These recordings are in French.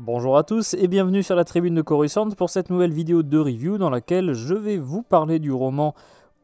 Bonjour à tous et bienvenue sur la tribune de Coruscant pour cette nouvelle vidéo de review dans laquelle je vais vous parler du roman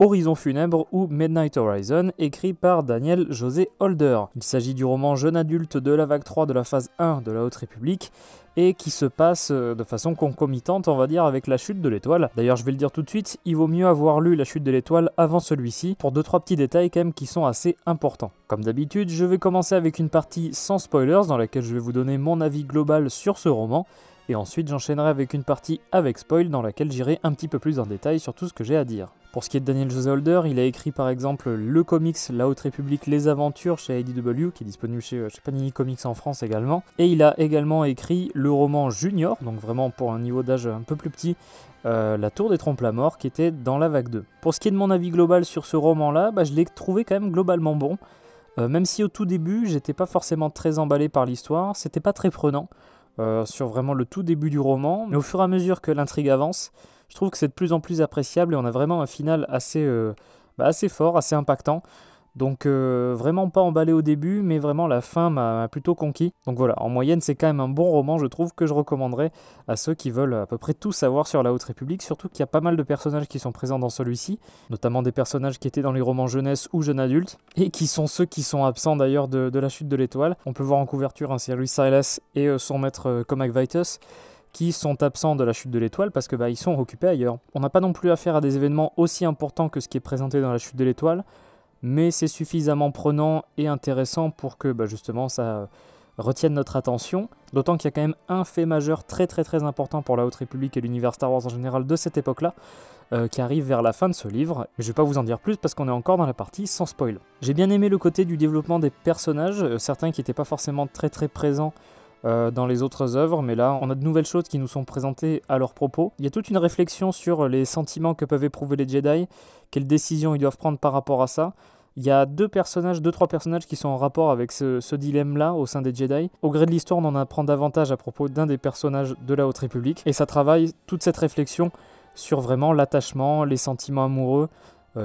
Horizon Funèbre ou Midnight Horizon, écrit par Daniel José Holder. Il s'agit du roman jeune adulte de la vague 3 de la phase 1 de la Haute République et qui se passe de façon concomitante, on va dire, avec la chute de l'étoile. D'ailleurs, je vais le dire tout de suite, il vaut mieux avoir lu la chute de l'étoile avant celui-ci pour 2-3 petits détails quand même qui sont assez importants. Comme d'habitude, je vais commencer avec une partie sans spoilers dans laquelle je vais vous donner mon avis global sur ce roman. Et ensuite, j'enchaînerai avec une partie avec spoil dans laquelle j'irai un petit peu plus en détail sur tout ce que j'ai à dire. Pour ce qui est de Daniel José Holder, il a écrit par exemple le comics La Haute République Les Aventures chez IDW, qui est disponible chez Panini Comics en France également. Et il a également écrit le roman Junior, donc vraiment pour un niveau d'âge un peu plus petit, La Tour des Trompes-la-Mort, qui était dans la vague 2. Pour ce qui est de mon avis global sur ce roman-là, je l'ai trouvé quand même globalement bon. Même si au tout début, j'étais pas forcément très emballé par l'histoire, c'était pas très prenant. Sur vraiment le tout début du roman, mais au fur et à mesure que l'intrigue avance, je trouve que c'est de plus en plus appréciable et on a vraiment un final assez fort, assez impactant. Donc vraiment pas emballé au début, mais vraiment la fin m'a plutôt conquis. Donc voilà, en moyenne c'est quand même un bon roman, je trouve, que je recommanderais à ceux qui veulent à peu près tout savoir sur la Haute République, surtout qu'il y a pas mal de personnages qui sont présents dans celui-ci, notamment des personnages qui étaient dans les romans jeunesse ou jeune adulte, et qui sont ceux qui sont absents d'ailleurs de la chute de l'étoile. On peut voir en couverture un Cyrus Silas et son maître Comac Vitus, qui sont absents de la chute de l'étoile parce que ils sont occupés ailleurs. On n'a pas non plus affaire à des événements aussi importants que ce qui est présenté dans la chute de l'étoile, mais c'est suffisamment prenant et intéressant pour que justement ça retienne notre attention, d'autant qu'il y a quand même un fait majeur très important pour la Haute République et l'univers Star Wars en général de cette époque-là, qui arrive vers la fin de ce livre. Mais je vais pas vous en dire plus parce qu'on est encore dans la partie sans spoil. J'ai bien aimé le côté du développement des personnages, certains qui n'étaient pas forcément très présents dans les autres œuvres, mais là on a de nouvelles choses qui nous sont présentées à leur propos. Il y a toute une réflexion sur les sentiments que peuvent éprouver les Jedi, quelles décisions ils doivent prendre par rapport à ça. Il y a deux, trois personnages qui sont en rapport avec ce dilemme-là au sein des Jedi. Au gré de l'histoire, on en apprend davantage à propos d'un des personnages de la Haute République, et ça travaille toute cette réflexion sur vraiment l'attachement, les sentiments amoureux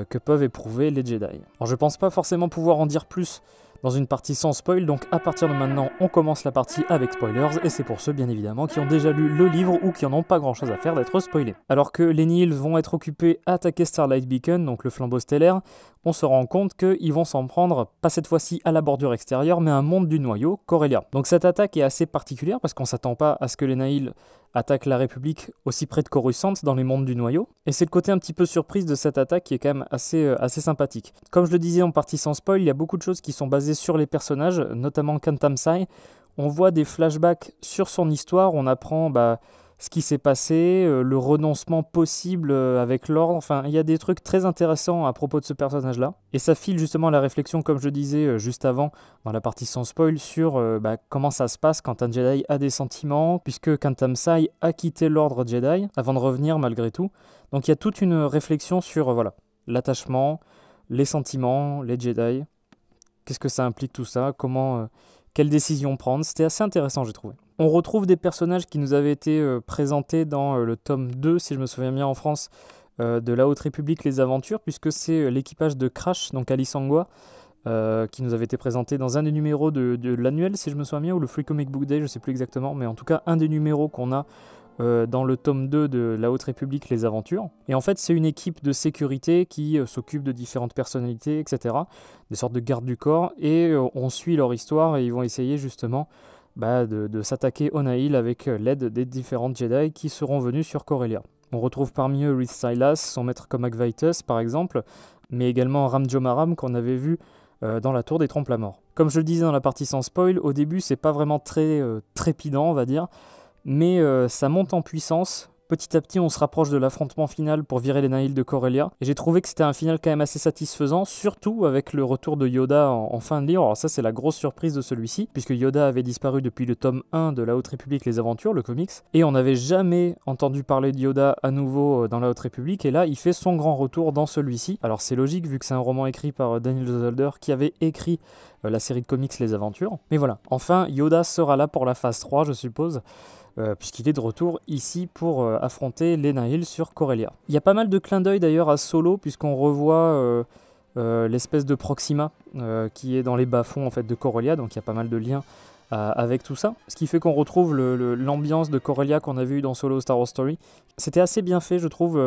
que peuvent éprouver les Jedi. Alors je pense pas forcément pouvoir en dire plus dans une partie sans spoil, donc à partir de maintenant, on commence la partie avec spoilers, et c'est pour ceux bien évidemment qui ont déjà lu le livre ou qui en ont pas grand chose à faire d'être spoilés. Alors que les Nihil vont être occupés à attaquer Starlight Beacon, donc le flambeau stellaire, on se rend compte qu'ils vont s'en prendre, pas cette fois-ci à la bordure extérieure, mais à un monde du noyau, Corellia. Donc cette attaque est assez particulière parce qu'on s'attend pas à ce que les Nihil attaquent la République aussi près de Coruscant dans les mondes du noyau. Et c'est le côté un petit peu surprise de cette attaque qui est quand même assez sympathique. Comme je le disais en partie sans spoil, il y a beaucoup de choses qui sont basées sur les personnages, notamment Kantam Sai. On voit des flashbacks sur son histoire, on apprend ce qui s'est passé, le renoncement possible avec l'ordre, enfin il y a des trucs très intéressants à propos de ce personnage-là. Et ça file justement à la réflexion, comme je le disais juste avant, dans la partie sans spoil, sur comment ça se passe quand un Jedi a des sentiments, puisque Kantam Sai a quitté l'ordre Jedi avant de revenir malgré tout. Donc il y a toute une réflexion sur l'attachement, les sentiments, les Jedi, qu'est-ce que ça implique tout ça, quelles décisions prendre, c'était assez intéressant j'ai trouvé. On retrouve des personnages qui nous avaient été présentés dans le tome 2, si je me souviens bien en France, de la Haute République Les Aventures, puisque c'est l'équipage de Crash, donc Alice Angua, qui nous avait été présenté dans un des numéros de l'annuel, si je me souviens bien, ou le Free Comic Book Day, je ne sais plus exactement, mais en tout cas un des numéros qu'on a dans le tome 2 de la Haute République Les Aventures. Et en fait, c'est une équipe de sécurité qui s'occupe de différentes personnalités, etc. Des sortes de gardes du corps, et on suit leur histoire, et ils vont essayer justement de s'attaquer au Nihil avec l'aide des différentes Jedi qui seront venus sur Corellia. On retrouve parmi eux Rhys Silas, son maître Comac Vitus par exemple, mais également Ram Jomaram qu'on avait vu dans la Tour des Trompes-la-Mort. Comme je le disais dans la partie sans spoil, au début c'est pas vraiment très trépidant on va dire, mais ça monte en puissance. Petit à petit, on se rapproche de l'affrontement final pour virer les Nihil de Corellia. Et j'ai trouvé que c'était un final quand même assez satisfaisant, surtout avec le retour de Yoda en fin de livre. Alors ça, c'est la grosse surprise de celui-ci, puisque Yoda avait disparu depuis le tome 1 de la Haute République Les Aventures, le comics. Et on n'avait jamais entendu parler de Yoda à nouveau dans la Haute République. Et là, il fait son grand retour dans celui-ci. Alors c'est logique, vu que c'est un roman écrit par Daniel José Holder, qui avait écrit la série de comics Les Aventures. Mais voilà, enfin, Yoda sera là pour la phase 3, je suppose. Puisqu'il est de retour ici pour affronter les Nihil sur Corellia. Il y a pas mal de clins d'œil d'ailleurs à Solo, puisqu'on revoit l'espèce de Proxima qui est dans les bas-fonds en fait, de Corellia, donc il y a pas mal de liens avec tout ça. Ce qui fait qu'on retrouve l'ambiance de Corellia qu'on a vu dans Solo Star Wars Story. C'était assez bien fait, je trouve,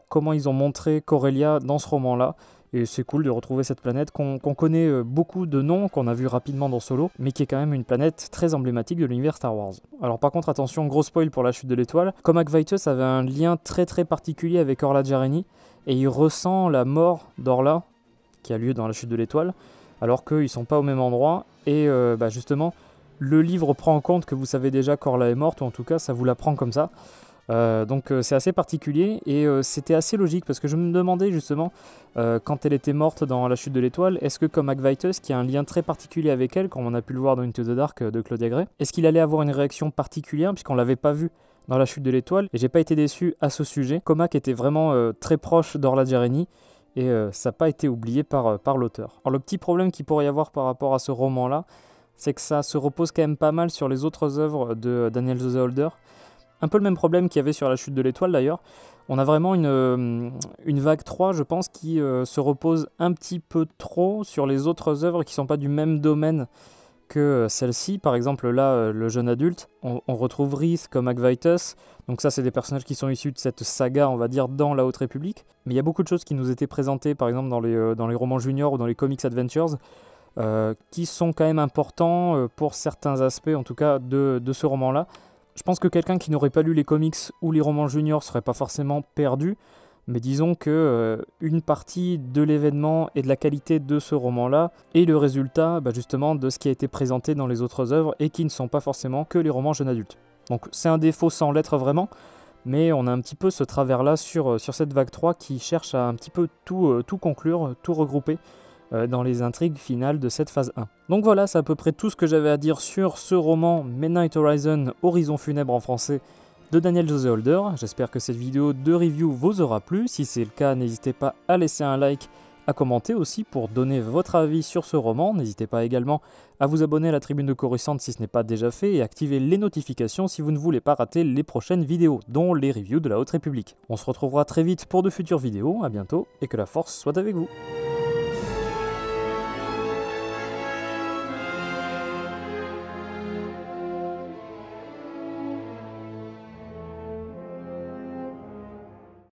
comment ils ont montré Corellia dans ce roman-là. Et c'est cool de retrouver cette planète qu'on connaît beaucoup de noms, qu'on a vu rapidement dans Solo, mais qui est quand même une planète très emblématique de l'univers Star Wars. Alors par contre, attention, gros spoil pour la chute de l'étoile, Comac Vitus avait un lien très particulier avec Orla Jareni, et il ressent la mort d'Orla, qui a lieu dans la chute de l'étoile, alors qu'ils ne sont pas au même endroit, et justement, le livre prend en compte que vous savez déjà qu'Orla est morte, ou en tout cas ça vous l'apprend comme ça. Donc c'est assez particulier et c'était assez logique parce que je me demandais justement quand elle était morte dans la chute de l'étoile, est-ce que comme Vitus qui a un lien très particulier avec elle, comme on a pu le voir dans Into the Dark de Claudia Gray, est-ce qu'il allait avoir une réaction particulière puisqu'on l'avait pas vu dans la chute de l'étoile et j'ai pas été déçu à ce sujet. Comac était vraiment très proche d'Orla Jareni et ça n'a pas été oublié par l'auteur. Alors le petit problème qu'il pourrait y avoir par rapport à ce roman là, c'est que ça se repose quand même pas mal sur les autres œuvres de Daniel José Holder. Un peu le même problème qu'il y avait sur la chute de l'étoile d'ailleurs. On a vraiment une vague 3, je pense, qui se repose un petit peu trop sur les autres œuvres qui ne sont pas du même domaine que celle-ci. Par exemple, là, le jeune adulte, on retrouve Reese comme Vitus. Donc ça, c'est des personnages qui sont issus de cette saga, on va dire, dans la Haute République. Mais il y a beaucoup de choses qui nous étaient présentées, par exemple, dans les romans juniors ou dans les comics adventures, qui sont quand même importants pour certains aspects, en tout cas, de ce roman-là. Je pense que quelqu'un qui n'aurait pas lu les comics ou les romans juniors serait pas forcément perdu, mais disons que une partie de l'événement et de la qualité de ce roman-là est le résultat justement de ce qui a été présenté dans les autres œuvres et qui ne sont pas forcément que les romans jeunes adultes. Donc c'est un défaut sans l'être vraiment, mais on a un petit peu ce travers-là sur cette vague 3 qui cherche à un petit peu tout conclure, tout regrouper dans les intrigues finales de cette phase 1. Donc voilà, c'est à peu près tout ce que j'avais à dire sur ce roman Midnight Horizon, Horizon funèbre en français, de Daniel José Holder. J'espère que cette vidéo de review vous aura plu. Si c'est le cas, n'hésitez pas à laisser un like, à commenter aussi pour donner votre avis sur ce roman. N'hésitez pas également à vous abonner à la tribune de Coruscant si ce n'est pas déjà fait et activer les notifications si vous ne voulez pas rater les prochaines vidéos, dont les reviews de la Haute République. On se retrouvera très vite pour de futures vidéos, à bientôt et que la force soit avec vous.